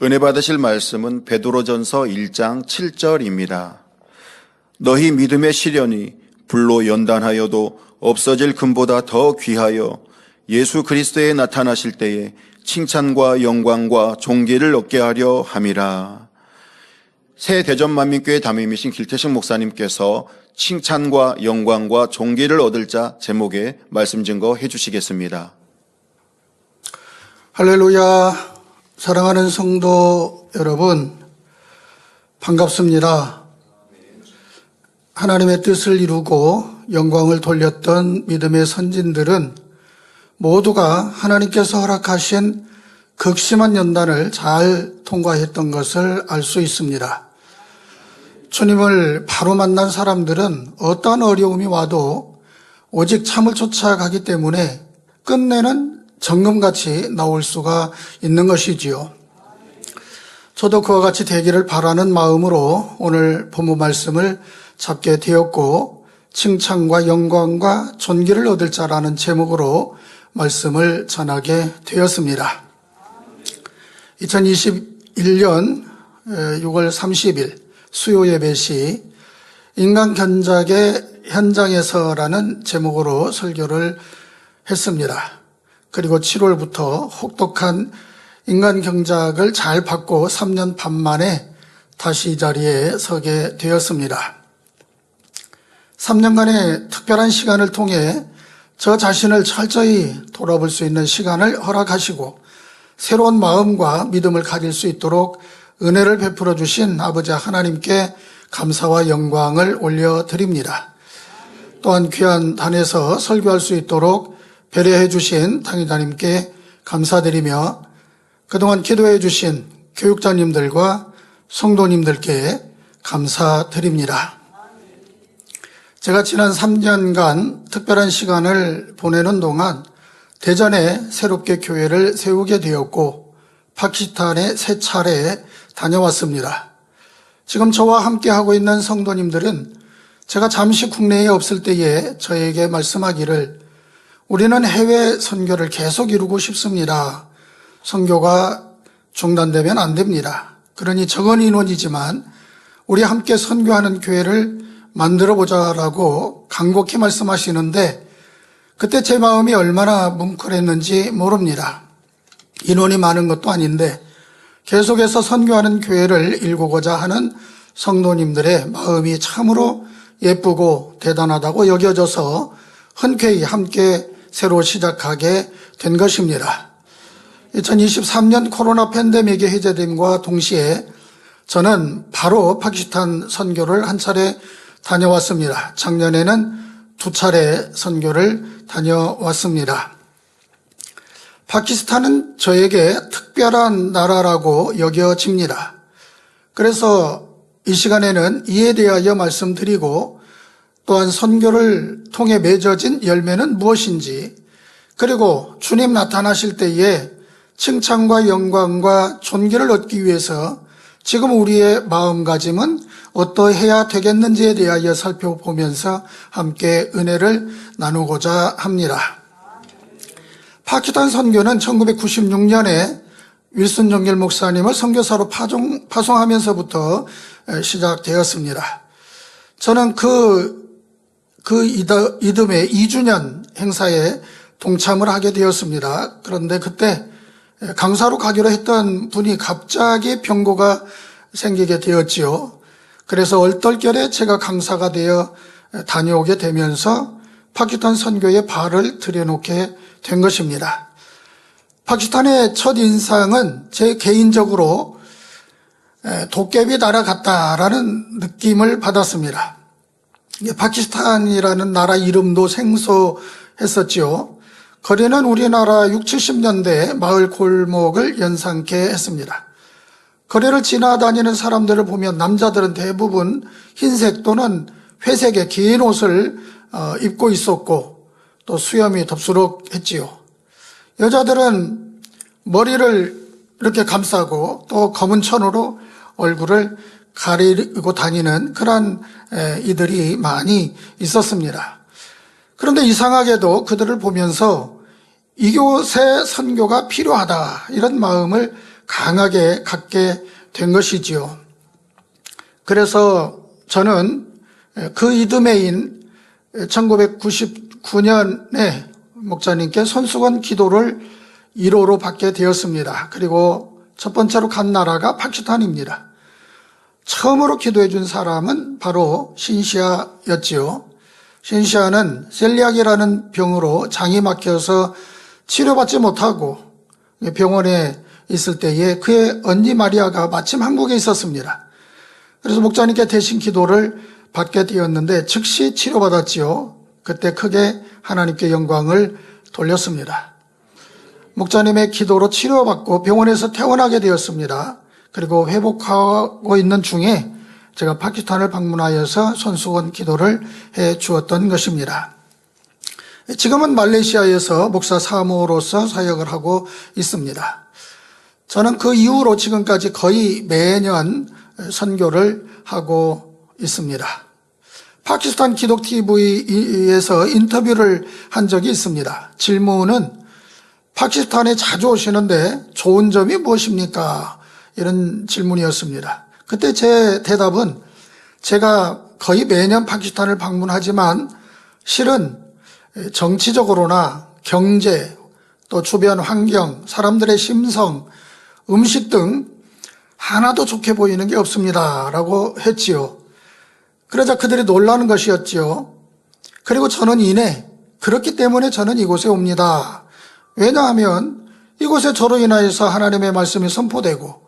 은혜 받으실 말씀은 베드로전서 1장 7절입니다. 너희 믿음의 시련이 불로 연단하여도 없어질 금보다 더 귀하여 예수 그리스도에 나타나실 때에 칭찬과 영광과 존귀를 얻게 하려 함이라. 새 대전만민교회 담임이신 길태식 목사님께서 칭찬과 영광과 존귀를 얻을 자 제목의 말씀 증거해 주시겠습니다. 할렐루야. 사랑하는 성도 여러분, 반갑습니다. 하나님의 뜻을 이루고 영광을 돌렸던 믿음의 선진들은 모두가 하나님께서 허락하신 극심한 연단을 잘 통과했던 것을 알 수 있습니다. 주님을 바로 만난 사람들은 어떠한 어려움이 와도 오직 참을 쫓아가기 때문에 끝내는 정금같이 나올 수가 있는 것이지요. 저도 그와 같이 되기를 바라는 마음으로 오늘 본문 말씀을 잡게 되었고, 칭찬과 영광과 존귀를 얻을 자라는 제목으로 말씀을 전하게 되었습니다. 2021년 6월 30일 수요 예배시 인간 견작의 현장에서라는 제목으로 설교를 했습니다. 그리고 7월부터 혹독한 인간 경작을 잘 받고 3년 반 만에 다시 이 자리에 서게 되었습니다. 3년간의 특별한 시간을 통해 저 자신을 철저히 돌아볼 수 있는 시간을 허락하시고 새로운 마음과 믿음을 가질 수 있도록 은혜를 베풀어 주신 아버지 하나님께 감사와 영광을 올려드립니다. 또한 귀한 단에서 설교할 수 있도록 배려해 주신 당회자님께 감사드리며 그동안 기도해 주신 교육자님들과 성도님들께 감사드립니다. 제가 지난 3년간 특별한 시간을 보내는 동안 대전에 새롭게 교회를 세우게 되었고 파키스탄에 3차례 다녀왔습니다. 지금 저와 함께 하고 있는 성도님들은 제가 잠시 국내에 없을 때에 저에게 말씀하기를 우리는 해외 선교를 계속 이루고 싶습니다. 선교가 중단되면 안 됩니다. 그러니 적은 인원이지만 우리 함께 선교하는 교회를 만들어보자라고 간곡히 말씀하시는데 그때 제 마음이 얼마나 뭉클했는지 모릅니다. 인원이 많은 것도 아닌데 계속해서 선교하는 교회를 일구고자 하는 성도님들의 마음이 참으로 예쁘고 대단하다고 여겨져서 흔쾌히 함께 새로 시작하게 된 것입니다. 2023년 코로나 팬데믹의 해제됨과 동시에 저는 바로 파키스탄 선교를 한 차례 다녀왔습니다. 작년에는 2차례 선교를 다녀왔습니다. 파키스탄은 저에게 특별한 나라라고 여겨집니다. 그래서 이 시간에는 이에 대하여 말씀드리고 또한 선교를 통해 맺어진 열매는 무엇인지, 그리고 주님 나타나실 때에 칭찬과 영광과 존귀를 얻기 위해서 지금 우리의 마음가짐은 어떠해야 되겠는지에 대하여 살펴보면서 함께 은혜를 나누고자 합니다. 파키스탄 선교는 1996년에 윌슨 정길 목사님을 선교사로 파송하면서부터 시작되었습니다. 저는 그 이듬해 2주년 행사에 동참을 하게 되었습니다. 그런데 그때 강사로 가기로 했던 분이 갑자기 병고가 생기게 되었지요. 그래서 얼떨결에 제가 강사가 되어 다녀오게 되면서 파키스탄 선교에 발을 들여놓게 된 것입니다. 파키스탄의 첫 인상은 제 개인적으로 도깨비 나라 같다라는 느낌을 받았습니다. 파키스탄이라는 나라 이름도 생소했었지요. 거리는 우리나라 60, 70년대 마을 골목을 연상케 했습니다. 거리를 지나다니는 사람들을 보면 남자들은 대부분 흰색 또는 회색의 긴 옷을 입고 있었고 또 수염이 덥수룩했지요. 여자들은 머리를 이렇게 감싸고 또 검은 천으로 얼굴을 가리고 다니는 그런 이들이 많이 있었습니다. 그런데 이상하게도 그들을 보면서 이곳에 선교가 필요하다 이런 마음을 강하게 갖게 된 것이지요. 그래서 저는 그 이듬해인 1999년에 목사님께 손수건 기도를 1호로 받게 되었습니다. 그리고 첫 번째로 간 나라가 파키스탄입니다. 처음으로 기도해 준 사람은 바로 신시아였지요. 신시아는 셀리악이라는 병으로 장이 막혀서 치료받지 못하고 병원에 있을 때에 그의 언니 마리아가 마침 한국에 있었습니다. 그래서 목사님께 대신 기도를 받게 되었는데 즉시 치료받았지요. 그때 크게 하나님께 영광을 돌렸습니다. 목사님의 기도로 치료받고 병원에서 퇴원하게 되었습니다. 그리고 회복하고 있는 중에 제가 파키스탄을 방문하여서 손수건 기도를 해 주었던 것입니다. 지금은 말레이시아에서 목사 사모로서 사역을 하고 있습니다. 저는 그 이후로 지금까지 거의 매년 선교를 하고 있습니다. 파키스탄 기독 TV에서 인터뷰를 한 적이 있습니다. 질문은 파키스탄에 자주 오시는데 좋은 점이 무엇입니까? 이런 질문이었습니다. 그때 제 대답은 제가 거의 매년 파키스탄을 방문하지만 실은 정치적으로나 경제, 또 주변 환경, 사람들의 심성, 음식 등 하나도 좋게 보이는 게 없습니다. 라고 했지요. 그러자 그들이 놀라는 것이었지요. 그리고 저는 이내 그렇기 때문에 저는 이곳에 옵니다. 왜냐하면 이곳에 저로 인하여서 하나님의 말씀이 선포되고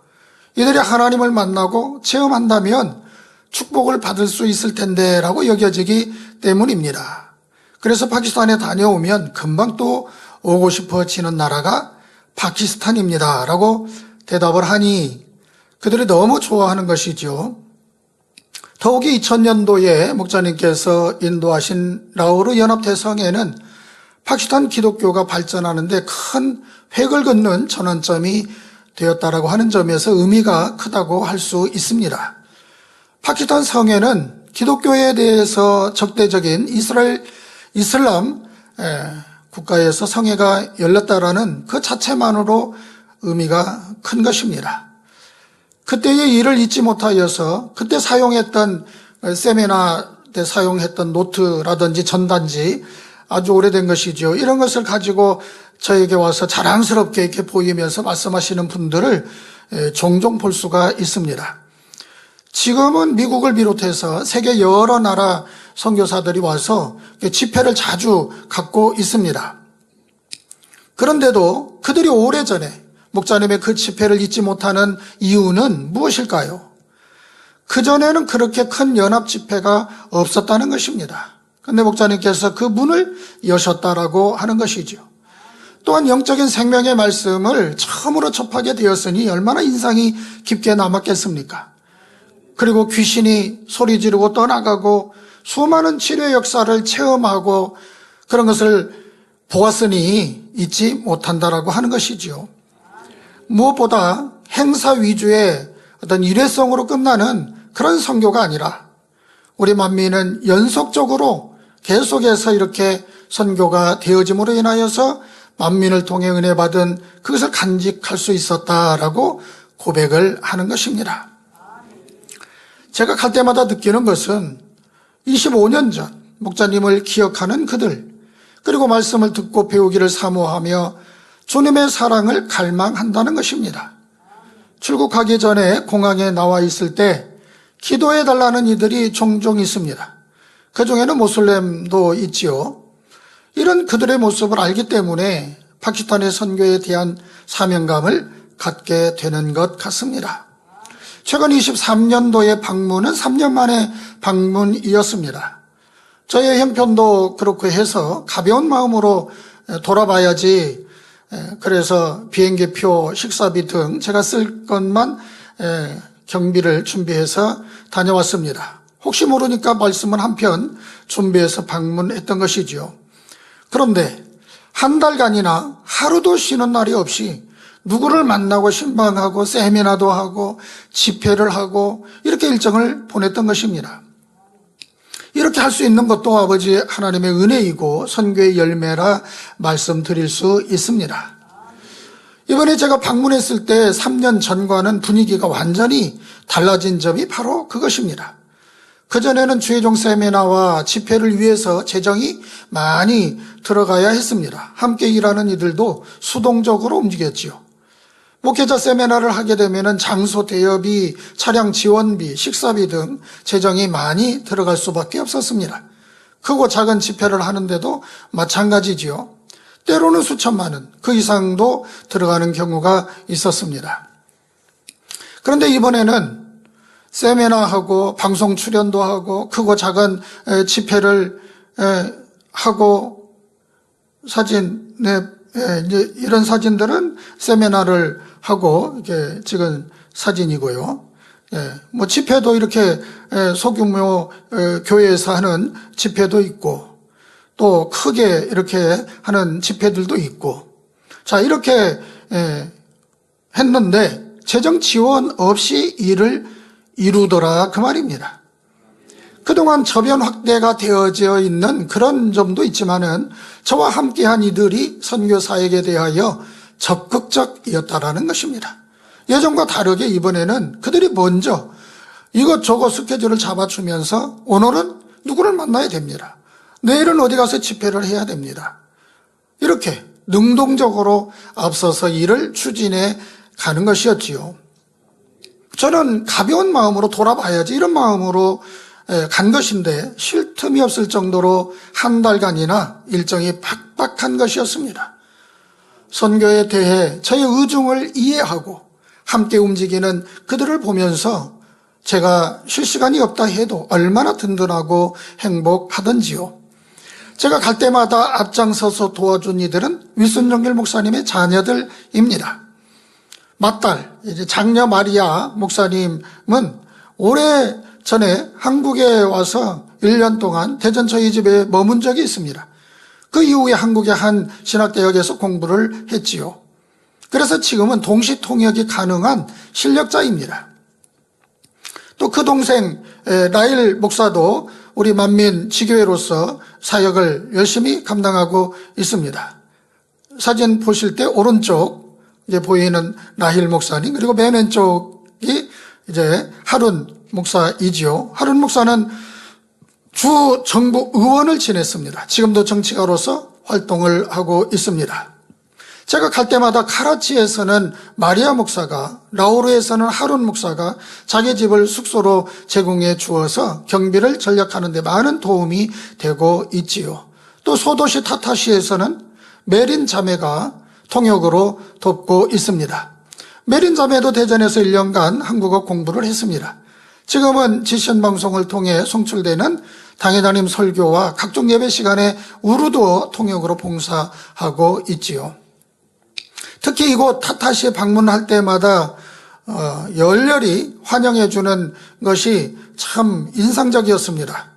이들이 하나님을 만나고 체험한다면 축복을 받을 수 있을 텐데 라고 여겨지기 때문입니다. 그래서 파키스탄에 다녀오면 금방 또 오고 싶어지는 나라가 파키스탄입니다 라고 대답을 하니 그들이 너무 좋아하는 것이죠. 더욱이 2000년도에 목사님께서 인도하신 라오르 연합대성에는 파키스탄 기독교가 발전하는데 큰 획을 긋는 전환점이 되었다라고 하는 점에서 의미가 크다고 할 수 있습니다. 파키스탄 성에는 기독교에 대해서 적대적인 이슬람 국가에서 성회가 열렸다라는 그 자체만으로 의미가 큰 것입니다. 그때의 일을 잊지 못하여서 그때 사용했던 세미나 때 사용했던 노트라든지 전단지 아주 오래된 것이죠. 이런 것을 가지고 저에게 와서 자랑스럽게 이렇게 보이면서 말씀하시는 분들을 종종 볼 수가 있습니다. 지금은 미국을 비롯해서 세계 여러 나라 선교사들이 와서 집회를 자주 갖고 있습니다. 그런데도 그들이 오래전에 목사님의 그 집회를 잊지 못하는 이유는 무엇일까요? 그전에는 그렇게 큰 연합 집회가 없었다는 것입니다. 그런데 목사님께서 그 문을 여셨다라고 하는 것이죠. 또한 영적인 생명의 말씀을 처음으로 접하게 되었으니 얼마나 인상이 깊게 남았겠습니까? 그리고 귀신이 소리 지르고 떠나가고 수많은 치료 역사를 체험하고 그런 것을 보았으니 잊지 못한다라고 하는 것이지요. 무엇보다 행사 위주의 어떤 일회성으로 끝나는 그런 선교가 아니라 우리 만민은 연속적으로 계속해서 이렇게 선교가 되어짐으로 인하여서 만민을 통해 은혜 받은 그것을 간직할 수 있었다라고 고백을 하는 것입니다. 제가 갈 때마다 느끼는 것은 25년 전 목사님을 기억하는 그들, 그리고 말씀을 듣고 배우기를 사모하며 주님의 사랑을 갈망한다는 것입니다. 출국하기 전에 공항에 나와 있을 때 기도해 달라는 이들이 종종 있습니다. 그 중에는 모슬렘도 있지요. 이런 그들의 모습을 알기 때문에 파키스탄의 선교에 대한 사명감을 갖게 되는 것 같습니다. 최근 23년도의 방문은 3년 만에 방문이었습니다. 저의 형편도 그렇고 해서 가벼운 마음으로 돌아봐야지, 그래서 비행기표, 식사비 등 제가 쓸 것만 경비를 준비해서 다녀왔습니다. 혹시 모르니까 말씀을 한 편 준비해서 방문했던 것이죠. 그런데 한 달간이나 하루도 쉬는 날이 없이 누구를 만나고 신방하고 세미나도 하고 집회를 하고 이렇게 일정을 보냈던 것입니다. 이렇게 할 수 있는 것도 아버지 하나님의 은혜이고 선교의 열매라 말씀드릴 수 있습니다. 이번에 제가 방문했을 때 3년 전과는 분위기가 완전히 달라진 점이 바로 그것입니다. 그전에는 주의종 세미나와 집회를 위해서 재정이 많이 들어가야 했습니다. 함께 일하는 이들도 수동적으로 움직였지요. 목회자 세미나를 하게 되면 장소 대여비, 차량 지원비, 식사비 등 재정이 많이 들어갈 수밖에 없었습니다. 크고 작은 집회를 하는데도 마찬가지지요. 때로는 수천만 원, 그 이상도 들어가는 경우가 있었습니다. 그런데 이번에는 세미나하고 방송 출연도 하고 크고 작은 집회를 하고 사진, 이제 이런 사진들은 세미나를 하고 이렇게 찍은 사진이고요. 뭐 집회도 이렇게 소규모 교회에서 하는 집회도 있고 또 크게 이렇게 하는 집회들도 있고 자 이렇게 했는데 재정 지원 없이 일을 이루더라 그 말입니다. 그동안 저변 확대가 되어져 있는 그런 점도 있지만은 저와 함께한 이들이 선교 사역에 대하여 적극적이었다라는 것입니다. 예전과 다르게 이번에는 그들이 먼저 이것저것 스케줄을 잡아주면서 오늘은 누구를 만나야 됩니다. 내일은 어디 가서 집회를 해야 됩니다. 이렇게 능동적으로 앞서서 일을 추진해 가는 것이었지요. 저는 가벼운 마음으로 돌아봐야지 이런 마음으로 간 것인데 쉴 틈이 없을 정도로 한 달간이나 일정이 팍팍한 것이었습니다. 선교에 대해 저의 의중을 이해하고 함께 움직이는 그들을 보면서 제가 쉴 시간이 없다 해도 얼마나 든든하고 행복하던지요. 제가 갈 때마다 앞장서서 도와준 이들은 윌슨 정길 목사님의 자녀들입니다. 맏딸, 이제 장녀 마리아 목사님은 오래 전에 한국에 와서 1년 동안 대전 저희 집에 머문 적이 있습니다. 그 이후에 한국의 한 신학대학에서 공부를 했지요. 그래서 지금은 동시 통역이 가능한 실력자입니다. 또 그 동생 라일 목사도 우리 만민 지교회로서 사역을 열심히 감당하고 있습니다. 사진 보실 때 오른쪽 이제 보이는 라힐 목사님 그리고 맨 왼쪽이 이제 하룬 목사이지요. 하룬 목사는 주 정부 의원을 지냈습니다. 지금도 정치가로서 활동을 하고 있습니다. 제가 갈 때마다 카라치에서는 마리아 목사가, 라오르에서는 하룬 목사가 자기 집을 숙소로 제공해 주어서 경비를 전략하는 데 많은 도움이 되고 있지요. 또 소도시 타타시에서는 메린 자매가 통역으로 돕고 있습니다. 메린 자매도 대전에서 1년간 한국어 공부를 했습니다. 지금은 지션 방송을 통해 송출되는 당회장님 설교와 각종 예배 시간에 우르드어 통역으로 봉사하고 있지요. 특히 이곳 타타시에 방문할 때마다 열렬히 환영해 주는 것이 참 인상적이었습니다.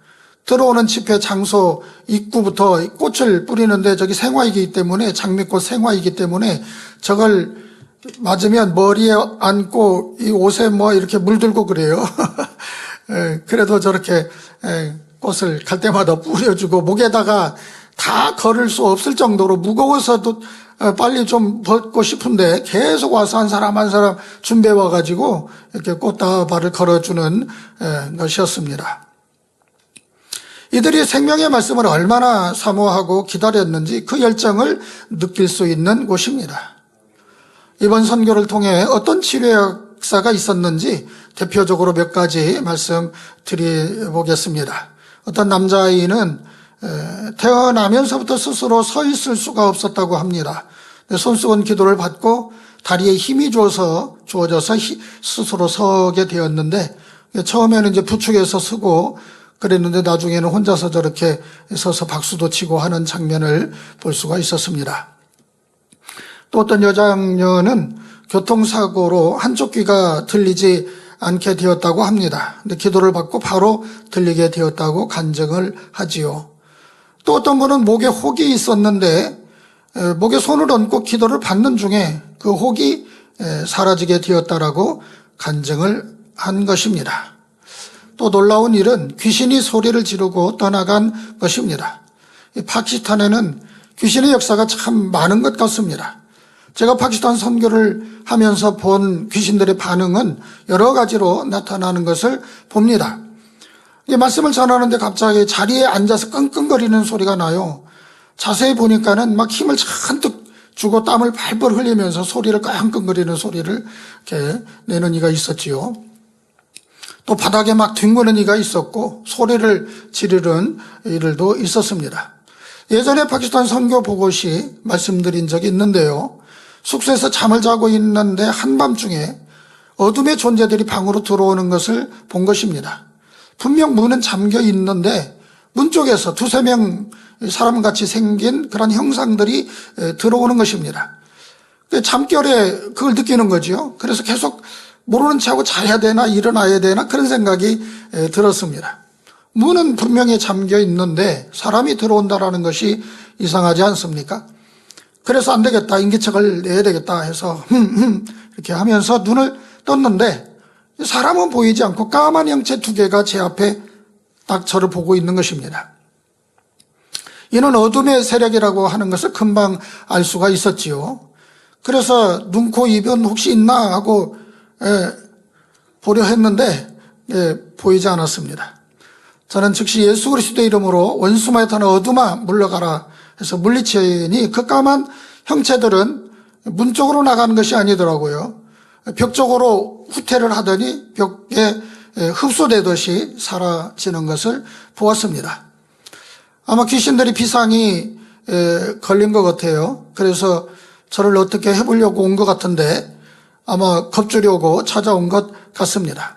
들어오는 집회 장소 입구부터 꽃을 뿌리는데 저기 생화이기 때문에 장미꽃 생화이기 때문에 저걸 맞으면 머리에 안고 이 옷에 뭐 이렇게 물들고 그래요. 그래도 저렇게 꽃을 갈 때마다 뿌려주고 목에다가 다 걸을 수 없을 정도로 무거워서도 빨리 좀 벗고 싶은데 계속 와서 한 사람 한 사람 준비해 와가지고 이렇게 꽃다발을 걸어주는 것이었습니다. 이들이 생명의 말씀을 얼마나 사모하고 기다렸는지 그 열정을 느낄 수 있는 곳입니다. 이번 선교를 통해 어떤 치료 역사가 있었는지 대표적으로 몇 가지 말씀드려보겠습니다. 어떤 남자아이는 태어나면서부터 스스로 서 있을 수가 없었다고 합니다. 손수건 기도를 받고 다리에 힘이 주어져서 스스로 서게 되었는데 처음에는 이제 부축해서 서고 그랬는데 나중에는 혼자서 저렇게 서서 박수도 치고 하는 장면을 볼 수가 있었습니다. 또 어떤 여장녀는 교통사고로 한쪽 귀가 들리지 않게 되었다고 합니다. 근데 기도를 받고 바로 들리게 되었다고 간증을 하지요. 또 어떤 분은 목에 혹이 있었는데 목에 손을 얹고 기도를 받는 중에 그 혹이 사라지게 되었다라고 간증을 한 것입니다. 또 놀라운 일은 귀신이 소리를 지르고 떠나간 것입니다. 이 파키스탄에는 귀신의 역사가 참 많은 것 같습니다. 제가 파키스탄 선교를 하면서 본 귀신들의 반응은 여러 가지로 나타나는 것을 봅니다. 말씀을 전하는데 갑자기 자리에 앉아서 끙끙거리는 소리가 나요. 자세히 보니까는 막 힘을 잔뜩 주고 땀을 발벌 흘리면서 소리를 끙끙거리는 소리를 이렇게 내는 이가 있었지요. 또 바닥에 막 뒹구는 이가 있었고 소리를 지르는 이들도 있었습니다. 예전에 파키스탄 선교 보고시 말씀드린 적이 있는데요. 숙소에서 잠을 자고 있는데 한밤중에 어둠의 존재들이 방으로 들어오는 것을 본 것입니다. 분명 문은 잠겨 있는데 문 쪽에서 두세 명 사람같이 생긴 그런 형상들이 들어오는 것입니다. 잠결에 그걸 느끼는 거죠. 그래서 계속 모르는 척하고 자야 되나 일어나야 되나 그런 생각이 들었습니다. 문은 분명히 잠겨 있는데 사람이 들어온다라는 것이 이상하지 않습니까? 그래서 안 되겠다, 인기척을 내야 되겠다 해서 이렇게 하면서 눈을 떴는데 사람은 보이지 않고 까만 형체 두 개가 제 앞에 딱 저를 보고 있는 것입니다. 이는 어둠의 세력이라고 하는 것을 금방 알 수가 있었지요. 그래서 눈, 코, 입은 혹시 있나 하고 보려 했는데 보이지 않았습니다. 저는 즉시 예수 그리스도의 이름으로 원수마에 타는 어둠아 물러가라 해서 물리치니 그 까만 형체들은 문 쪽으로 나가는 것이 아니더라고요. 벽 쪽으로 후퇴를 하더니 벽에 흡수되듯이 사라지는 것을 보았습니다. 아마 귀신들이 비상이 걸린 것 같아요. 그래서 저를 어떻게 해보려고 온 것 같은데 아마 겁주려고 찾아온 것 같습니다.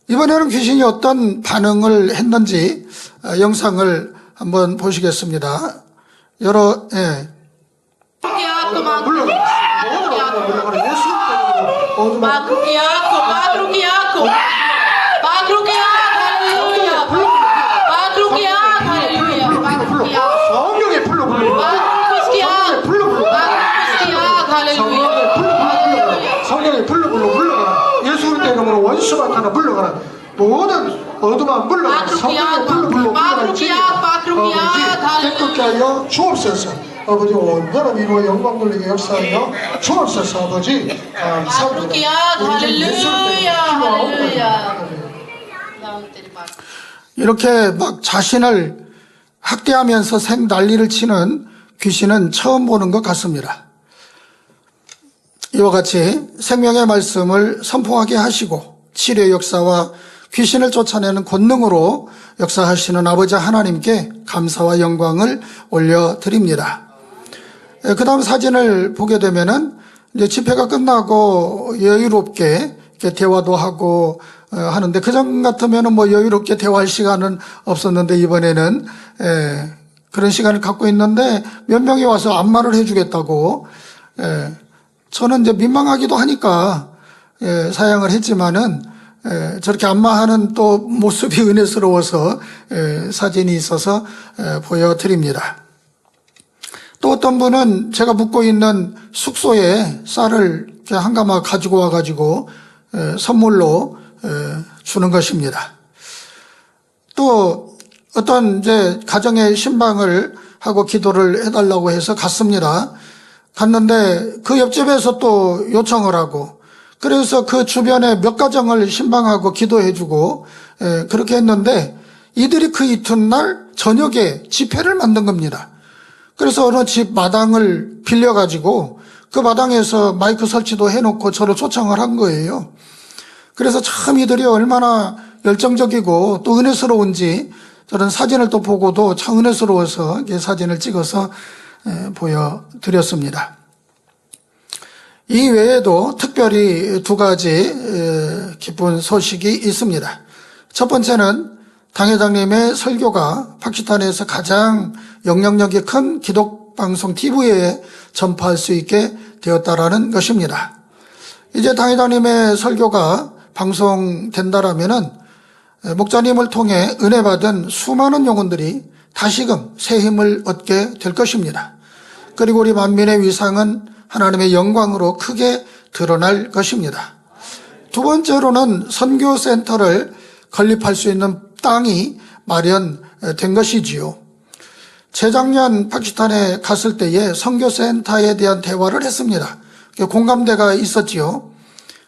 이번에는 귀신이 어떤 반응을 했는지 영상을 한번 보시겠습니다. 여러 성령이 불러 물러가라. 예수 그리스도의 이름으로 원수가 타나 물러가라. 모든 어둠아 물러가라. 성령이 불러 물러가라. 깨끗게 하여 주옵소서. 아버지 온전한 이루어 영광 돌리게 역사하여 주옵소서. 아버지 감사합니다. 이렇게 막 자신을 학대하면서 난리를 치는 귀신은 처음 보는 것 같습니다. 이와 같이 생명의 말씀을 선포하게 하시고 치료의 역사와 귀신을 쫓아내는 권능으로 역사하시는 아버지 하나님께 감사와 영광을 올려드립니다. 그 다음 사진을 보게 되면은 이제 집회가 끝나고 여유롭게 이렇게 대화도 하고 하는데 그전 같으면은 뭐 여유롭게 대화할 시간은 없었는데 이번에는 그런 시간을 갖고 있는데 몇 명이 와서 안마를 해주겠다고 저는 이제 민망하기도 하니까 사양을 했지만은 저렇게 안마하는 또 모습이 은혜스러워서 사진이 있어서 보여드립니다. 또 어떤 분은 제가 묵고 있는 숙소에 쌀을 한 가마 가지고 와가지고 선물로 주는 것입니다. 또 어떤 이제 가정의 신방을 하고 기도를 해달라고 해서 갔습니다. 갔는데 그 옆집에서 또 요청을 하고 그래서 그 주변에 몇 가정을 신방하고 기도해주고 그렇게 했는데 이들이 그 이튿날 저녁에 집회를 만든 겁니다. 그래서 어느 집 마당을 빌려가지고 그 마당에서 마이크 설치도 해놓고 저를 초청을 한 거예요. 그래서 참 이들이 얼마나 열정적이고 또 은혜스러운지 저는 사진을 또 보고도 참 은혜스러워서 사진을 찍어서 보여드렸습니다. 이 외에도 특별히 두 가지 기쁜 소식이 있습니다. 첫 번째는 당회장님의 설교가 파키스탄에서 가장 영향력이 큰 기독방송 TV에 전파할 수 있게 되었다라는 것입니다. 이제 당회장님의 설교가 방송된다라면은 목사님을 통해 은혜 받은 수많은 영혼들이 다시금 새 힘을 얻게 될 것입니다. 그리고 우리 만민의 위상은 하나님의 영광으로 크게 드러날 것입니다. 두 번째로는 선교센터를 건립할 수 있는 땅이 마련된 것이지요. 재작년 파키스탄에 갔을 때에 선교센터에 대한 대화를 했습니다. 공감대가 있었지요.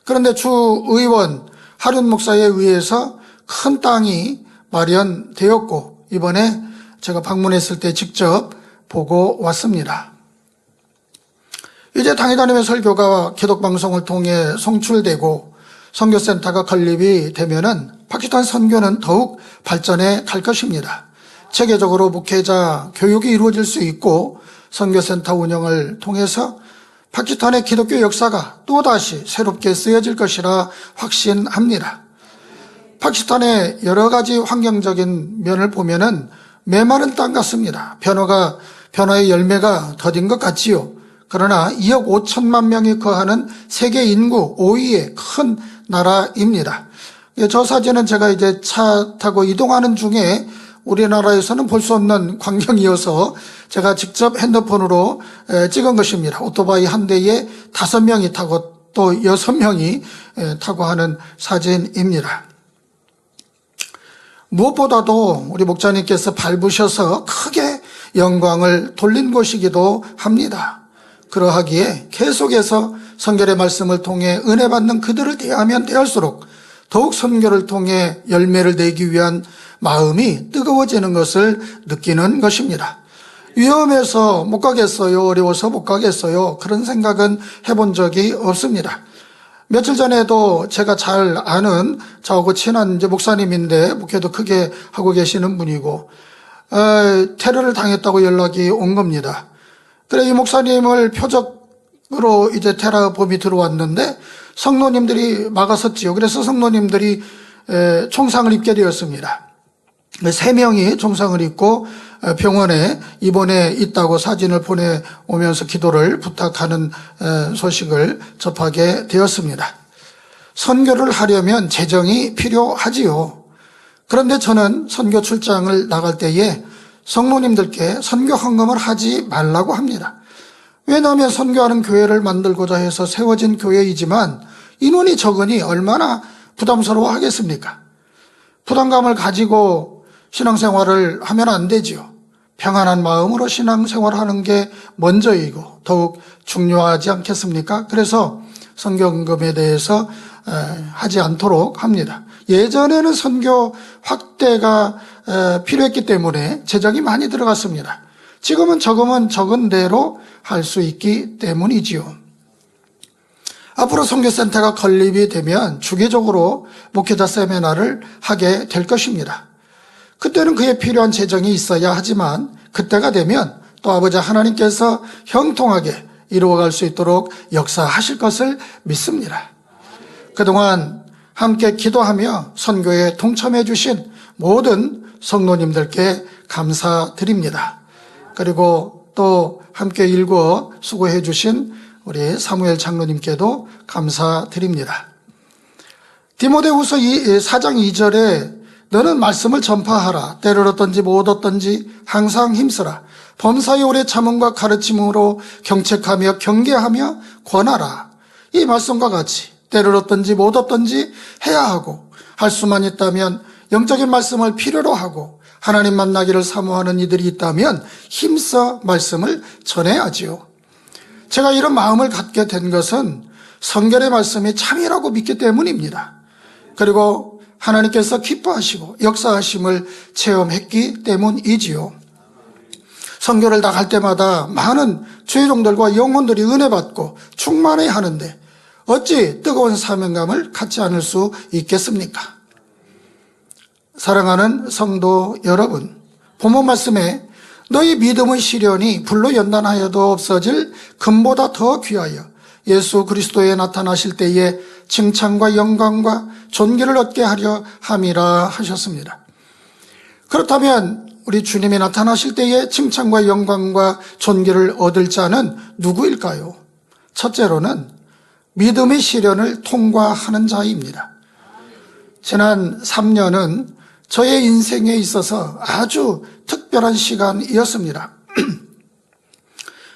그런데 주 의원 하륜 목사에 의해서 큰 땅이 마련되었고 이번에 제가 방문했을 때 직접 보고 왔습니다. 이제 당회 다니며 설교가 기독방송을 통해 송출되고 선교센터가 건립이 되면은 파키스탄 선교는 더욱 발전해 갈 것입니다. 체계적으로 목회자 교육이 이루어질 수 있고 선교센터 운영을 통해서 파키스탄의 기독교 역사가 또다시 새롭게 쓰여질 것이라 확신합니다. 파키스탄의 여러 가지 환경적인 면을 보면은 메마른 땅 같습니다. 변화의 열매가 더딘 것 같지요. 그러나 2억 5천만 명이 거하는 세계 인구 5위의 큰 나라입니다. 저 사진은 제가 이제 차 타고 이동하는 중에 우리나라에서는 볼 수 없는 광경이어서 제가 직접 핸드폰으로 찍은 것입니다. 오토바이 한 대에 5명이 타고 또 6명이 타고 하는 사진입니다. 무엇보다도 우리 목자님께서 밟으셔서 크게 영광을 돌린 곳이기도 합니다. 그러하기에 계속해서 성결의 말씀을 통해 은혜 받는 그들을 대하면 대할수록 더욱 선교를 통해 열매를 내기 위한 마음이 뜨거워지는 것을 느끼는 것입니다. 위험해서 못 가겠어요, 어려워서 못 가겠어요, 그런 생각은 해본 적이 없습니다. 며칠 전에도 제가 잘 아는 저하고 친한 이제 목사님인데 목회도 크게 하고 계시는 분이고 테러를 당했다고 연락이 온 겁니다. 그래 이 목사님을 표적으로 이제 테러범이 들어왔는데 성도님들이 막았었지요. 그래서 성도님들이 총상을 입게 되었습니다. 3명이 총상을 입고 병원에 입원해 있다고 사진을 보내오면서 기도를 부탁하는 소식을 접하게 되었습니다. 선교를 하려면 재정이 필요하지요. 그런데 저는 선교 출장을 나갈 때에 성도님들께 선교 헌금을 하지 말라고 합니다. 왜냐하면 선교하는 교회를 만들고자 해서 세워진 교회이지만 인원이 적으니 얼마나 부담스러워 하겠습니까? 부담감을 가지고 신앙생활을 하면 안 되지요. 평안한 마음으로 신앙생활을 하는 게 먼저이고 더욱 중요하지 않겠습니까? 그래서 선교헌금에 대해서 하지 않도록 합니다. 예전에는 선교 확대가 필요했기 때문에 재정이 많이 들어갔습니다. 지금은 적은 대로 할 수 있기 때문이지요. 앞으로 선교센터가 건립이 되면 주기적으로 목회자 세미나를 하게 될 것입니다. 그때는 그에 필요한 재정이 있어야 하지만 그때가 되면 또 아버지 하나님께서 형통하게 이루어갈 수 있도록 역사하실 것을 믿습니다. 그동안 함께 기도하며 선교에 동참해 주신 모든 성도님들께 감사드립니다. 그리고 또 함께 읽어 수고해 주신 우리 사무엘 장로님께도 감사드립니다. 디모데후서 4장 2절에 너는 말씀을 전파하라. 때를 얻든지 못 얻든지 항상 힘쓰라. 범사에 오래 참음과 가르침으로 경책하며 경계하며 권하라. 이 말씀과 같이 때를 얻든지 못 얻든지 해야 하고 할 수만 있다면 영적인 말씀을 필요로 하고 하나님 만나기를 사모하는 이들이 있다면 힘써 말씀을 전해야지요. 제가 이런 마음을 갖게 된 것은 성결의 말씀이 참이라고 믿기 때문입니다. 그리고 하나님께서 기뻐하시고 역사하심을 체험했기 때문이지요. 선교를 나갈 때마다 많은 죄종들과 영혼들이 은혜 받고 충만해야 하는데 어찌 뜨거운 사명감을 갖지 않을 수 있겠습니까? 사랑하는 성도 여러분, 본문 말씀에 너희 믿음의 시련이 불로 연단하여도 없어질 금보다 더 귀하여 예수 그리스도에 나타나실 때에 칭찬과 영광과 존귀를 얻게 하려 함이라 하셨습니다. 그렇다면 우리 주님이 나타나실 때에 칭찬과 영광과 존귀를 얻을 자는 누구일까요? 첫째로는 믿음의 시련을 통과하는 자입니다. 지난 3년은 저의 인생에 있어서 아주 특별한 시간이었습니다.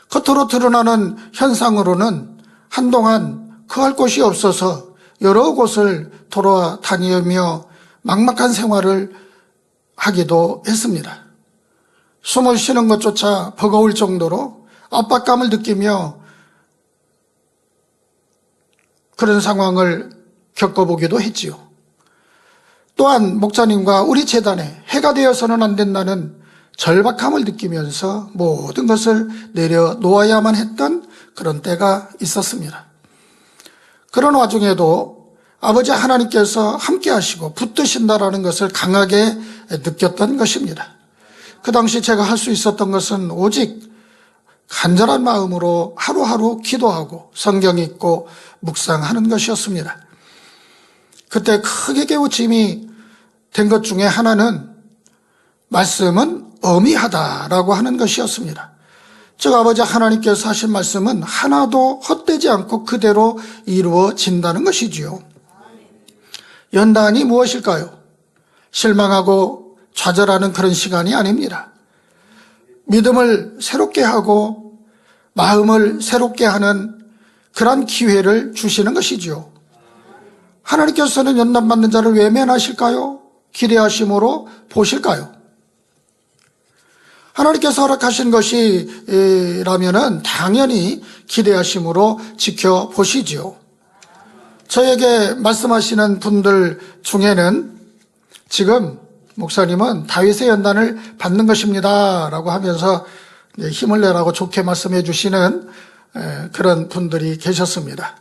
겉으로 드러나는 현상으로는 한동안 거할 곳이 없어서 여러 곳을 돌아다니며 막막한 생활을 하기도 했습니다. 숨을 쉬는 것조차 버거울 정도로 압박감을 느끼며 그런 상황을 겪어보기도 했지요. 또한 목사님과 우리 재단에 해가 되어서는 안 된다는 절박함을 느끼면서 모든 것을 내려놓아야만 했던 그런 때가 있었습니다. 그런 와중에도 아버지 하나님께서 함께 하시고 붙드신다라는 것을 강하게 느꼈던 것입니다. 그 당시 제가 할 수 있었던 것은 오직 간절한 마음으로 하루하루 기도하고 성경 읽고 묵상하는 것이었습니다. 그때 크게 깨우침이 된 것 중에 하나는 말씀은 어미하다라고 하는 것이었습니다. 즉 아버지 하나님께서 하신 말씀은 하나도 헛되지 않고 그대로 이루어진다는 것이지요. 연단이 무엇일까요? 실망하고 좌절하는 그런 시간이 아닙니다. 믿음을 새롭게 하고 마음을 새롭게 하는 그런 기회를 주시는 것이지요. 하나님께서는 연단받는 자를 외면하실까요? 기대하심으로 보실까요? 하나님께서 허락하신 것이라면은 당연히 기대하심으로 지켜보시지요. 저에게 말씀하시는 분들 중에는 지금 목사님은 다윗의 연단을 받는 것입니다 라고 하면서 힘을 내라고 좋게 말씀해 주시는 그런 분들이 계셨습니다.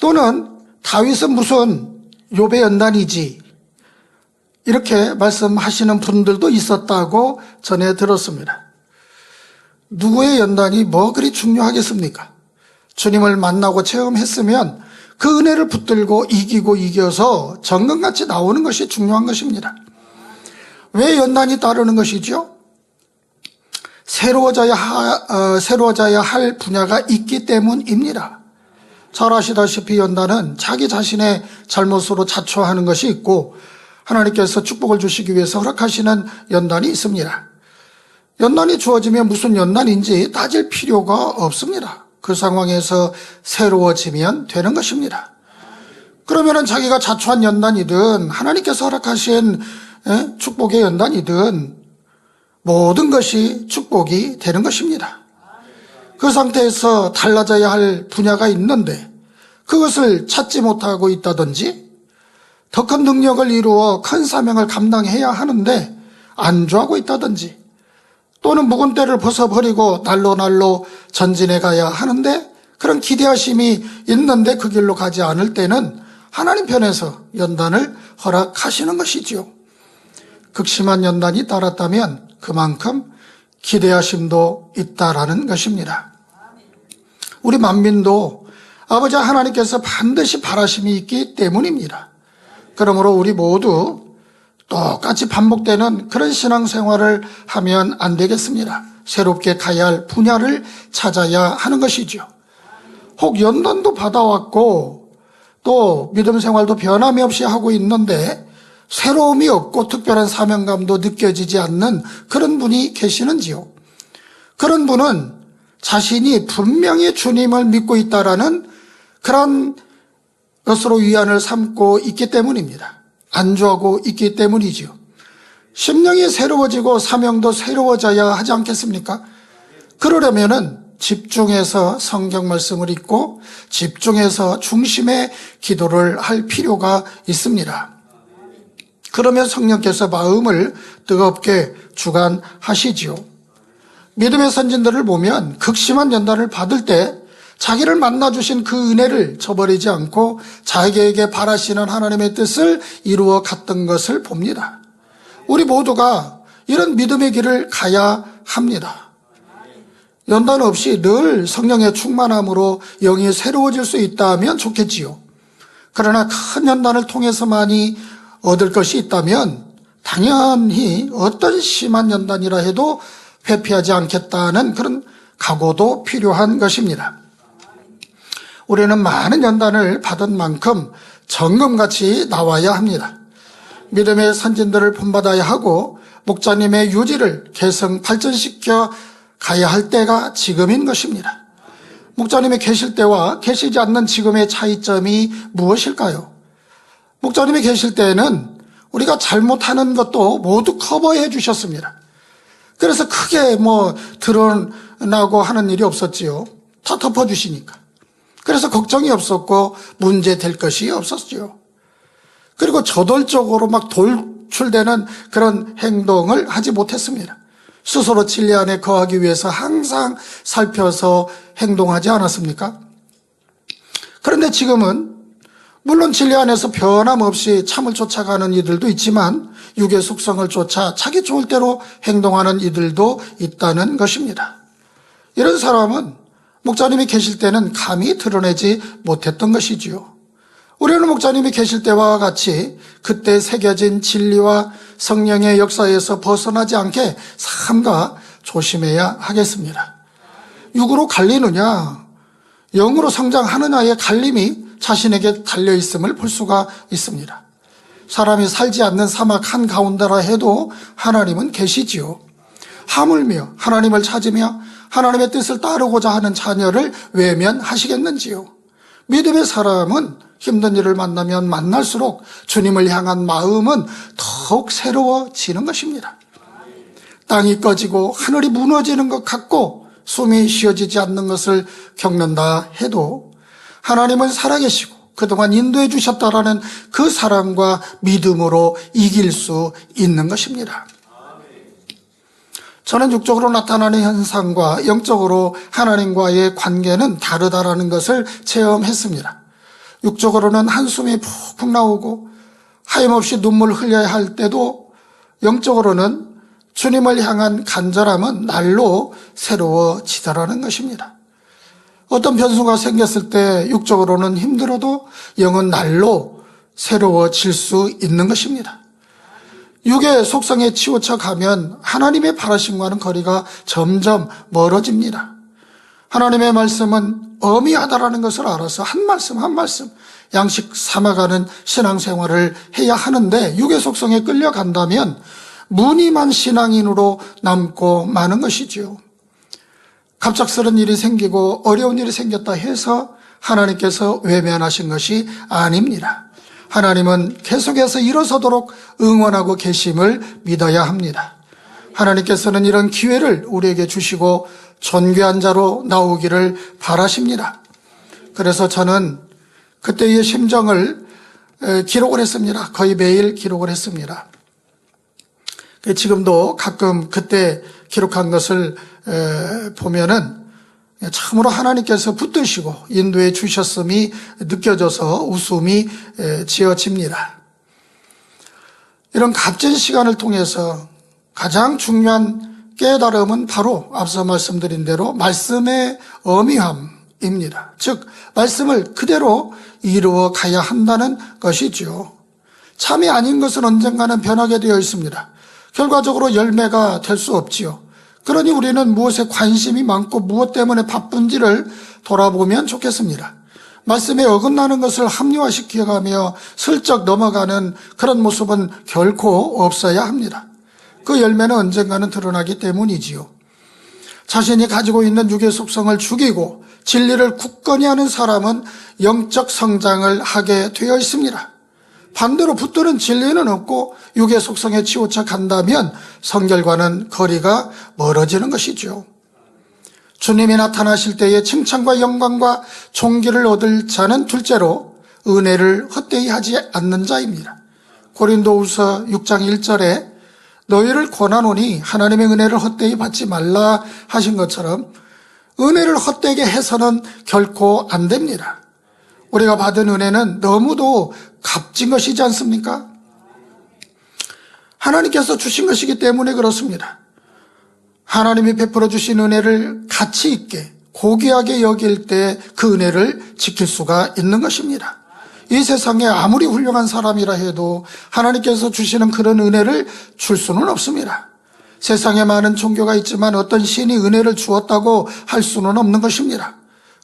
또는 다윗은 무슨 욥의 연단이지 이렇게 말씀하시는 분들도 있었다고 전해 들었습니다. 누구의 연단이 뭐 그리 중요하겠습니까? 주님을 만나고 체험했으면 그 은혜를 붙들고 이겨서 정금같이 나오는 것이 중요한 것입니다. 왜 연단이 따르는 것이죠? 새로워져야 할 분야가 있기 때문입니다. 잘 아시다시피 연단은 자기 자신의 잘못으로 자초하는 것이 있고 하나님께서 축복을 주시기 위해서 허락하시는 연단이 있습니다. 연단이 주어지면 무슨 연단인지 따질 필요가 없습니다. 그 상황에서 새로워지면 되는 것입니다. 그러면은 자기가 자초한 연단이든 하나님께서 허락하신 축복의 연단이든 모든 것이 축복이 되는 것입니다. 그 상태에서 달라져야 할 분야가 있는데 그것을 찾지 못하고 있다든지 더 큰 능력을 이루어 큰 사명을 감당해야 하는데 안주하고 있다든지 또는 묵은 때를 벗어버리고 날로 전진해 가야 하는데 그런 기대하심이 있는데 그 길로 가지 않을 때는 하나님 편에서 연단을 허락하시는 것이지요. 극심한 연단이 따랐다면 그만큼 기대하심도 있다라는 것입니다. 우리 만민도 아버지 하나님께서 반드시 바라심이 있기 때문입니다. 그러므로 우리 모두 똑같이 반복되는 그런 신앙생활을 하면 안 되겠습니다. 새롭게 가야 할 분야를 찾아야 하는 것이죠. 혹 연단도 받아왔고 또 믿음 생활도 변함이 없이 하고 있는데 새로움이 없고 특별한 사명감도 느껴지지 않는 그런 분이 계시는지요? 그런 분은 자신이 분명히 주님을 믿고 있다라는 그런 것으로 위안을 삼고 있기 때문입니다. 안주하고 있기 때문이지요. 심령이 새로워지고 사명도 새로워져야 하지 않겠습니까? 그러려면은 집중해서 성경 말씀을 읽고 집중해서 중심의 기도를 할 필요가 있습니다. 그러면 성령께서 마음을 뜨겁게 주관하시지요. 믿음의 선진들을 보면 극심한 연단을 받을 때 자기를 만나주신 그 은혜를 저버리지 않고 자기에게 바라시는 하나님의 뜻을 이루어 갔던 것을 봅니다. 우리 모두가 이런 믿음의 길을 가야 합니다. 연단 없이 늘 성령의 충만함으로 영이 새로워질 수 있다면 좋겠지요. 그러나 큰 연단을 통해서만이 얻을 것이 있다면 당연히 어떤 심한 연단이라 해도 회피하지 않겠다는 그런 각오도 필요한 것입니다. 우리는 많은 연단을 받은 만큼 정금같이 나와야 합니다. 믿음의 선진들을 본받아야 하고 목자님의 유지를 계승 발전시켜 가야 할 때가 지금인 것입니다. 목자님이 계실 때와 계시지 않는 지금의 차이점이 무엇일까요? 목자님이 계실 때에는 우리가 잘못하는 것도 모두 커버해 주셨습니다. 그래서 크게 드러나고 하는 일이 없었지요. 다 덮어주시니까. 그래서 걱정이 없었고 문제될 것이 없었지요. 그리고 저돌적으로 막 돌출되는 그런 행동을 하지 못했습니다. 스스로 진리 안에 거하기 위해서 항상 살펴서 행동하지 않았습니까? 그런데 지금은 물론 진리 안에서 변함없이 참을 쫓아가는 이들도 있지만 육의 속성을 쫓아 자기 좋을 대로 행동하는 이들도 있다는 것입니다. 이런 사람은 목사님이 계실 때는 감히 드러내지 못했던 것이지요. 우리는 목사님이 계실 때와 같이 그때 새겨진 진리와 성령의 역사에서 벗어나지 않게 삼가 조심해야 하겠습니다. 육으로 갈리느냐 영으로 성장하느냐의 갈림이 자신에게 달려있음을 볼 수가 있습니다. 사람이 살지 않는 사막 한가운데라 해도 하나님은 계시지요. 하물며 하나님을 찾으며 하나님의 뜻을 따르고자 하는 자녀를 외면하시겠는지요. 믿음의 사람은 힘든 일을 만나면 만날수록 주님을 향한 마음은 더욱 새로워지는 것입니다. 땅이 꺼지고 하늘이 무너지는 것 같고 숨이 쉬어지지 않는 것을 겪는다 해도 하나님은 살아계시고 그동안 인도해 주셨다라는 그 사랑과 믿음으로 이길 수 있는 것입니다. 저는 육적으로 나타나는 현상과 영적으로 하나님과의 관계는 다르다라는 것을 체험했습니다. 육적으로는 한숨이 푹푹 나오고 하염없이 눈물 흘려야 할 때도 영적으로는 주님을 향한 간절함은 날로 새로워지더라는 것입니다. 어떤 변수가 생겼을 때 육적으로는 힘들어도 영은 날로 새로워질 수 있는 것입니다. 육의 속성에 치우쳐 가면 하나님의 바라심과는 거리가 점점 멀어집니다. 하나님의 말씀은 어미하다라는 것을 알아서 한 말씀 한 말씀 양식 삼아가는 신앙생활을 해야 하는데 육의 속성에 끌려간다면 무늬만 신앙인으로 남고 마는 것이지요. 갑작스런 일이 생기고 어려운 일이 생겼다 해서 하나님께서 외면하신 것이 아닙니다. 하나님은 계속해서 일어서도록 응원하고 계심을 믿어야 합니다. 하나님께서는 이런 기회를 우리에게 주시고 존귀한 자로 나오기를 바라십니다. 그래서 저는 그때의 심정을 기록을 했습니다. 거의 매일 기록을 했습니다. 지금도 가끔 그때 기록한 것을 보면은 참으로 하나님께서 붙드시고 인도해 주셨음이 느껴져서 웃음이 지어집니다. 이런 값진 시간을 통해서 가장 중요한 깨달음은 바로 앞서 말씀드린 대로 말씀의 어미함입니다. 즉 말씀을 그대로 이루어 가야 한다는 것이죠. 참이 아닌 것은 언젠가는 변하게 되어 있습니다. 결과적으로 열매가 될 수 없지요. 그러니 우리는 무엇에 관심이 많고 무엇 때문에 바쁜지를 돌아보면 좋겠습니다. 말씀에 어긋나는 것을 합리화시켜가며 슬쩍 넘어가는 그런 모습은 결코 없어야 합니다. 그 열매는 언젠가는 드러나기 때문이지요. 자신이 가지고 있는 육의 속성을 죽이고 진리를 굳건히 하는 사람은 영적 성장을 하게 되어 있습니다. 반대로 붙드는 진리는 없고 육의 속성에 치우쳐 간다면 성결과는 거리가 멀어지는 것이죠. 주님이 나타나실 때의 칭찬과 영광과 존귀를 얻을 자는 둘째로 은혜를 헛되이 하지 않는 자입니다. 고린도후서 6장 1절에 너희를 권하노니 하나님의 은혜를 헛되이 받지 말라 하신 것처럼 은혜를 헛되게 해서는 결코 안 됩니다. 우리가 받은 은혜는 너무도 값진 것이지 않습니까? 하나님께서 주신 것이기 때문에 그렇습니다. 하나님이 베풀어 주신 은혜를 가치 있게 고귀하게 여길 때 그 은혜를 지킬 수가 있는 것입니다. 이 세상에 아무리 훌륭한 사람이라 해도 하나님께서 주시는 그런 은혜를 줄 수는 없습니다. 세상에 많은 종교가 있지만 어떤 신이 은혜를 주었다고 할 수는 없는 것입니다.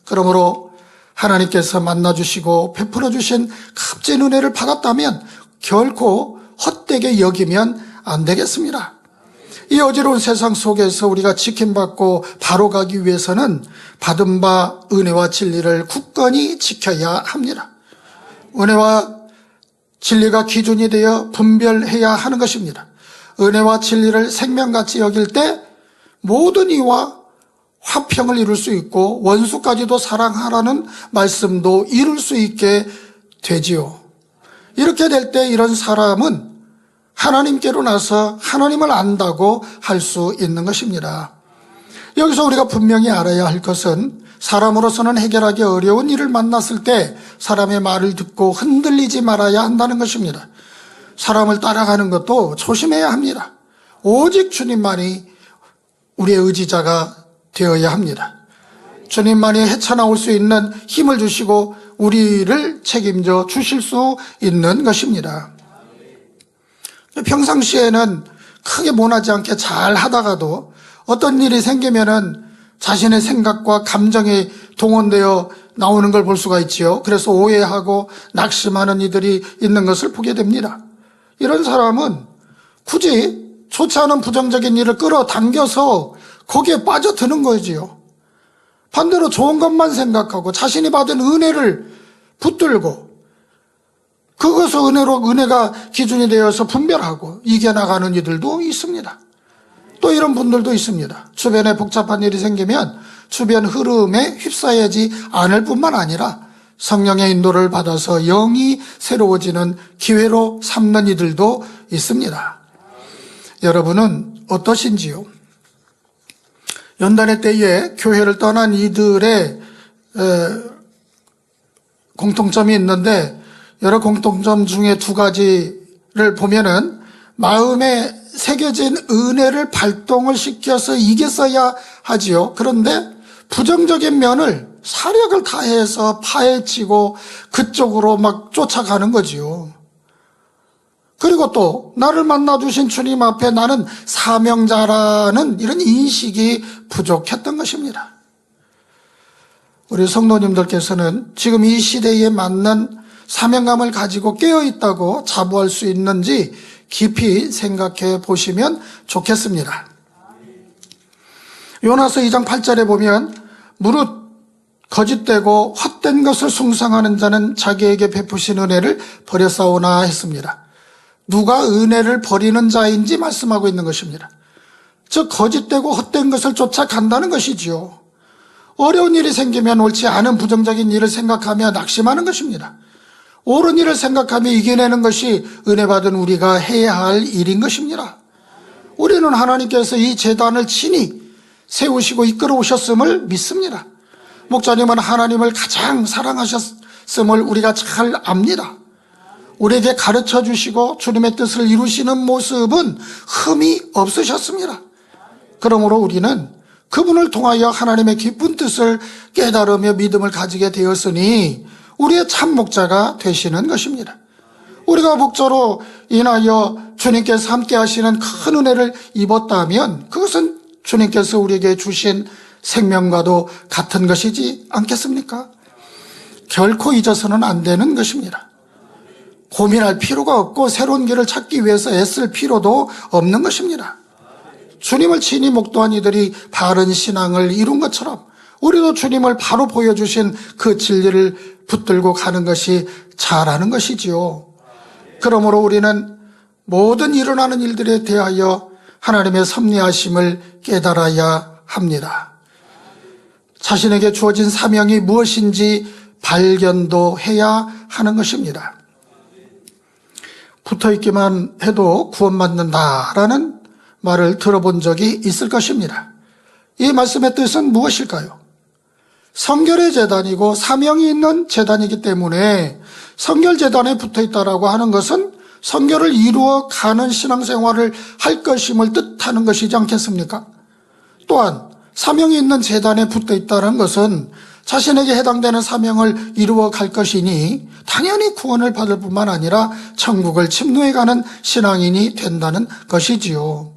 그러므로 하나님께서 만나주시고 베풀어 주신 값진 은혜를 받았다면 결코 헛되게 여기면 안 되겠습니다. 이 어지러운 세상 속에서 우리가 지킴받고 바로 가기 위해서는 받은 바 은혜와 진리를 굳건히 지켜야 합니다. 은혜와 진리가 기준이 되어 분별해야 하는 것입니다. 은혜와 진리를 생명같이 여길 때 모든 이와 화평을 이룰 수 있고 원수까지도 사랑하라는 말씀도 이룰 수 있게 되지요. 이렇게 될 때 이런 사람은 하나님께로 나서 하나님을 안다고 할 수 있는 것입니다. 여기서 우리가 분명히 알아야 할 것은 사람으로서는 해결하기 어려운 일을 만났을 때 사람의 말을 듣고 흔들리지 말아야 한다는 것입니다. 사람을 따라가는 것도 조심해야 합니다. 오직 주님만이 우리의 의지자가 되어야 합니다. 주님만이 헤쳐나올 수 있는 힘을 주시고 우리를 책임져 주실 수 있는 것입니다. 평상시에는 크게 모나지 않게 잘 하다가도 어떤 일이 생기면은 자신의 생각과 감정이 동원되어 나오는 걸 볼 수가 있지요. 그래서 오해하고 낙심하는 이들이 있는 것을 보게 됩니다. 이런 사람은 굳이 좋지 않은 부정적인 일을 끌어당겨서 거기에 빠져드는 거지요. 반대로 좋은 것만 생각하고 자신이 받은 은혜를 붙들고 그것을 은혜가 기준이 되어서 분별하고 이겨나가는 이들도 있습니다. 또 이런 분들도 있습니다. 주변에 복잡한 일이 생기면 주변 흐름에 휩싸이지 않을 뿐만 아니라 성령의 인도를 받아서 영이 새로워지는 기회로 삼는 이들도 있습니다. 여러분은 어떠신지요? 연단의 때에 교회를 떠난 이들의 공통점이 있는데 여러 공통점 중에 두 가지를 보면은 마음에 새겨진 은혜를 발동을 시켜서 이겼어야 하지요. 그런데 부정적인 면을 사력을 다해서 파헤치고 그쪽으로 막 쫓아가는 거지요. 그리고 또 나를 만나주신 주님 앞에 나는 사명자라는 이런 인식이 부족했던 것입니다. 우리 성도님들께서는 지금 이 시대에 맞는 사명감을 가지고 깨어있다고 자부할 수 있는지 깊이 생각해 보시면 좋겠습니다. 요나서 2장 8절에 보면 무릇 거짓되고 헛된 것을 숭상하는 자는 자기에게 베푸신 은혜를 버렸사오나 했습니다. 누가 은혜를 버리는 자인지 말씀하고 있는 것입니다. 즉 거짓되고 헛된 것을 쫓아간다는 것이지요. 어려운 일이 생기면 옳지 않은 부정적인 일을 생각하며 낙심하는 것입니다. 옳은 일을 생각하며 이겨내는 것이 은혜 받은 우리가 해야 할 일인 것입니다. 우리는 하나님께서 이 제단을 친히 세우시고 이끌어 오셨음을 믿습니다. 목사님은 하나님을 가장 사랑하셨음을 우리가 잘 압니다. 우리에게 가르쳐 주시고 주님의 뜻을 이루시는 모습은 흠이 없으셨습니다. 그러므로 우리는 그분을 통하여 하나님의 깊은 뜻을 깨달으며 믿음을 가지게 되었으니 우리의 참 목자가 되시는 것입니다. 우리가 목자로 인하여 주님께서 함께 하시는 큰 은혜를 입었다면 그것은 주님께서 우리에게 주신 생명과도 같은 것이지 않겠습니까? 결코 잊어서는 안 되는 것입니다. 고민할 필요가 없고 새로운 길을 찾기 위해서 애쓸 필요도 없는 것입니다. 주님을 친히 목도한 이들이 바른 신앙을 이룬 것처럼 우리도 주님을 바로 보여주신 그 진리를 붙들고 가는 것이 잘하는 것이지요. 그러므로 우리는 모든 일어나는 일들에 대하여 하나님의 섭리하심을 깨달아야 합니다. 자신에게 주어진 사명이 무엇인지 발견도 해야 하는 것입니다. 붙어있기만 해도 구원받는다라는 말을 들어본 적이 있을 것입니다. 이 말씀의 뜻은 무엇일까요? 성결의 제단이고 사명이 있는 제단이기 때문에 성결제단에 붙어있다라고 하는 것은 성결을 이루어 가는 신앙생활을 할 것임을 뜻하는 것이지 않겠습니까? 또한 사명이 있는 제단에 붙어있다는 것은 자신에게 해당되는 사명을 이루어 갈 것이니 당연히 구원을 받을 뿐만 아니라 천국을 침노해가는 신앙인이 된다는 것이지요.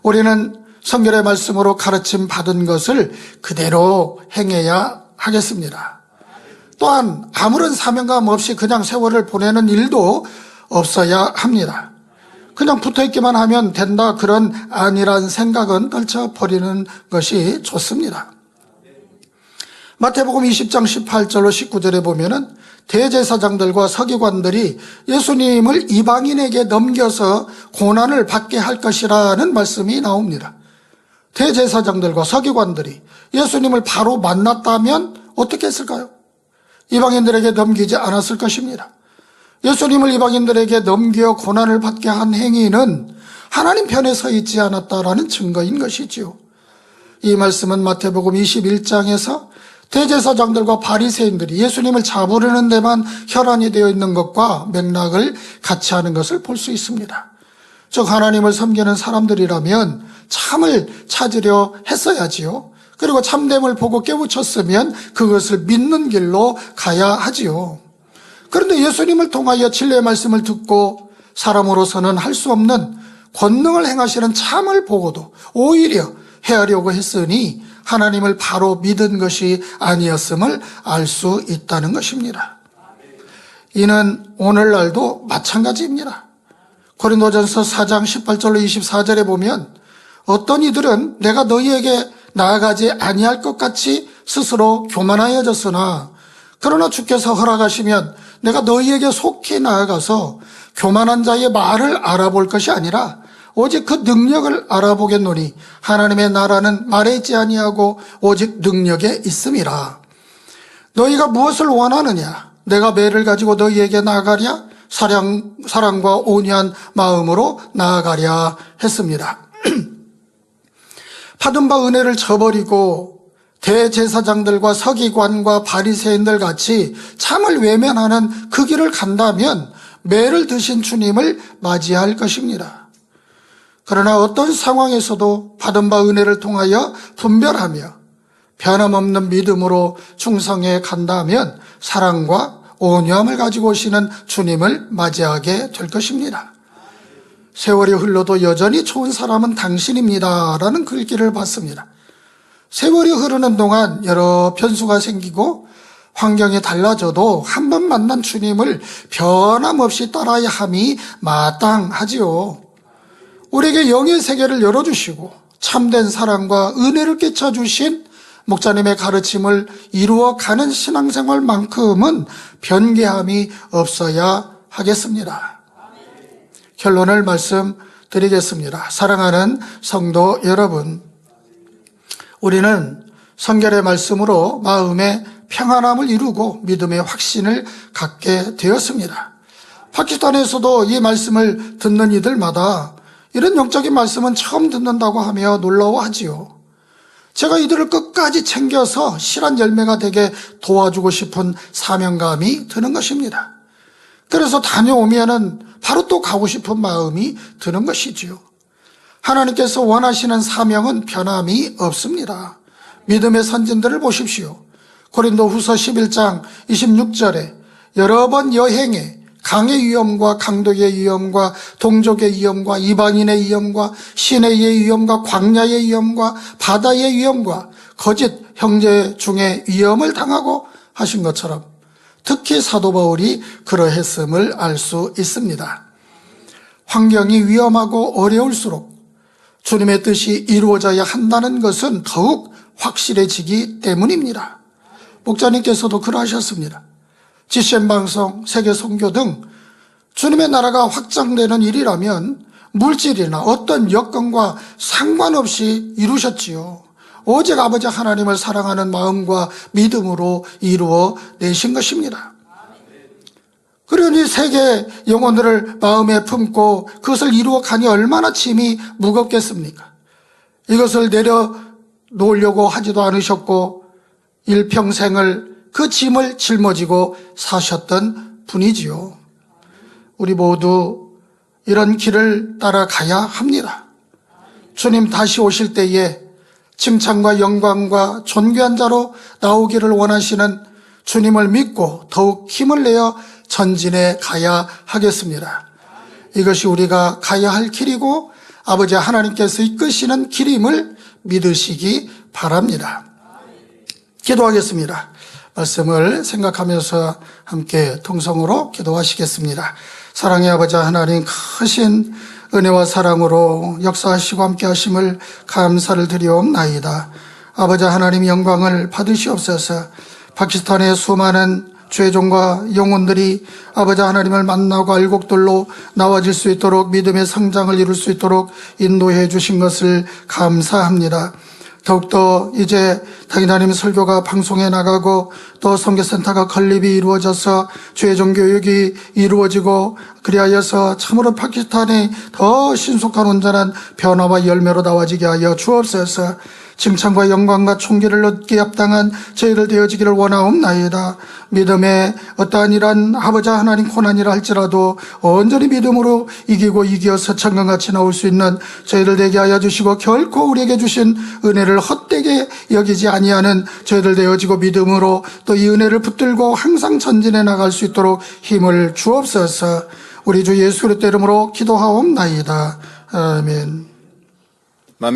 우리는 성결의 말씀으로 가르침 받은 것을 그대로 행해야 하겠습니다. 또한 아무런 사명감 없이 그냥 세월을 보내는 일도 없어야 합니다. 그냥 붙어있기만 하면 된다 그런 아니란 생각은 떨쳐버리는 것이 좋습니다. 마태복음 20장 18절로 19절에 보면은 대제사장들과 서기관들이 예수님을 이방인에게 넘겨서 고난을 받게 할 것이라는 말씀이 나옵니다. 대제사장들과 서기관들이 예수님을 바로 만났다면 어떻게 했을까요? 이방인들에게 넘기지 않았을 것입니다. 예수님을 이방인들에게 넘겨 고난을 받게 한 행위는 하나님 편에 서 있지 않았다라는 증거인 것이지요. 이 말씀은 마태복음 21장에서 대제사장들과 바리새인들이 예수님을 잡으려는 데만 혈안이 되어 있는 것과 맥락을 같이 하는 것을 볼 수 있습니다. 즉 하나님을 섬기는 사람들이라면 참을 찾으려 했어야지요. 그리고 참됨을 보고 깨우쳤으면 그것을 믿는 길로 가야 하지요. 그런데 예수님을 통하여 진리의 말씀을 듣고 사람으로서는 할 수 없는 권능을 행하시는 참을 보고도 오히려 해하려고 했으니 하나님을 바로 믿은 것이 아니었음을 알 수 있다는 것입니다. 이는 오늘날도 마찬가지입니다. 고린도전서 4장 18절로 24절에 보면 어떤 이들은 내가 너희에게 나아가지 아니할 것 같이 스스로 교만하여졌으나 그러나 주께서 허락하시면 내가 너희에게 속히 나아가서 교만한 자의 말을 알아볼 것이 아니라 오직 그 능력을 알아보겠노니 하나님의 나라는 말에 있지 아니하고 오직 능력에 있음이라. 너희가 무엇을 원하느냐? 내가 매를 가지고 너희에게 나아가랴? 사랑과 온유한 마음으로 나아가랴 했습니다. 받은 바 은혜를 저버리고 대제사장들과 서기관과 바리새인들 같이 참을 외면하는 그 길을 간다면 매를 드신 주님을 맞이할 것입니다. 그러나 어떤 상황에서도 받은 바 은혜를 통하여 분별하며 변함없는 믿음으로 충성해 간다면 사랑과 온유함을 가지고 오시는 주님을 맞이하게 될 것입니다. 세월이 흘러도 여전히 좋은 사람은 당신입니다 라는 글귀를 봤습니다. 세월이 흐르는 동안 여러 변수가 생기고 환경이 달라져도 한 번 만난 주님을 변함없이 따라야 함이 마땅하지요. 우리에게 영의 세계를 열어주시고 참된 사랑과 은혜를 끼쳐주신 목사님의 가르침을 이루어가는 신앙생활만큼은 변개함이 없어야 하겠습니다. 결론을 말씀드리겠습니다. 사랑하는 성도 여러분, 우리는 성결의 말씀으로 마음의 평안함을 이루고 믿음의 확신을 갖게 되었습니다. 파키스탄에서도 이 말씀을 듣는 이들마다 이런 영적인 말씀은 처음 듣는다고 하며 놀라워하지요. 제가 이들을 끝까지 챙겨서 실한 열매가 되게 도와주고 싶은 사명감이 드는 것입니다. 그래서 다녀오면은 바로 또 가고 싶은 마음이 드는 것이지요. 하나님께서 원하시는 사명은 변함이 없습니다. 믿음의 선진들을 보십시오. 고린도후서 11장 26절에 여러 번 여행에 강의 위험과 강독의 위험과 동족의 위험과 이방인의 위험과 시내의 위험과 광야의 위험과 바다의 위험과 거짓 형제 중에 위험을 당하고 하신 것처럼 특히 사도 바울이 그러했음을 알 수 있습니다. 환경이 위험하고 어려울수록 주님의 뜻이 이루어져야 한다는 것은 더욱 확실해지기 때문입니다. 목자님께서도 그러하셨습니다. GCN 방송, 세계 선교 등 주님의 나라가 확장되는 일이라면 물질이나 어떤 여건과 상관없이 이루셨지요. 오직 아버지 하나님을 사랑하는 마음과 믿음으로 이루어 내신 것입니다. 그러니 세계 영혼들을 마음에 품고 그것을 이루어 가니 얼마나 짐이 무겁겠습니까? 이것을 내려놓으려고 하지도 않으셨고 일평생을 그 짐을 짊어지고 사셨던 분이지요. 우리 모두 이런 길을 따라가야 합니다. 주님 다시 오실 때에 칭찬과 영광과 존귀한 자로 나오기를 원하시는 주님을 믿고 더욱 힘을 내어 전진해 가야 하겠습니다. 이것이 우리가 가야 할 길이고 아버지 하나님께서 이끄시는 길임을 믿으시기 바랍니다. 기도하겠습니다. 말씀을 생각하면서 함께 통성으로 기도하시겠습니다. 사랑의 아버지 하나님, 크신 은혜와 사랑으로 역사하시고 함께 하심을 감사를 드리옵나이다. 아버지 하나님 영광을 받으시옵소서. 파키스탄의 수많은 죄종과 영혼들이 아버지 하나님을 만나고 알곡들로 나와질 수 있도록 믿음의 성장을 이룰 수 있도록 인도해 주신 것을 감사합니다. 더욱더 이제 당연하님 설교가 방송에 나가고 또 선교센터가 건립이 이루어져서 죄종 교육이 이루어지고 그리하여서 참으로 파키스탄이 더 신속한 온전한 변화와 열매로 나와지게 하여 주옵소서. 칭찬과 영광과 총기를 얻기에 합당한 저희를 되어지기를 원하옵나이다. 믿음의 어떠한 이란 아버지 하나님 고난이라 할지라도 온전히 믿음으로 이기고 이기어서 천강같이 나올 수 있는 저희를 되게 하여 주시고 결코 우리에게 주신 은혜를 헛되게 여기지 아니하는 저희들 되어지고 믿음으로 또 이 은혜를 붙들고 항상 전진해 나갈 수 있도록 힘을 주옵소서. 우리 주 예수 그리스도 이름으로 기도하옵나이다. 아멘.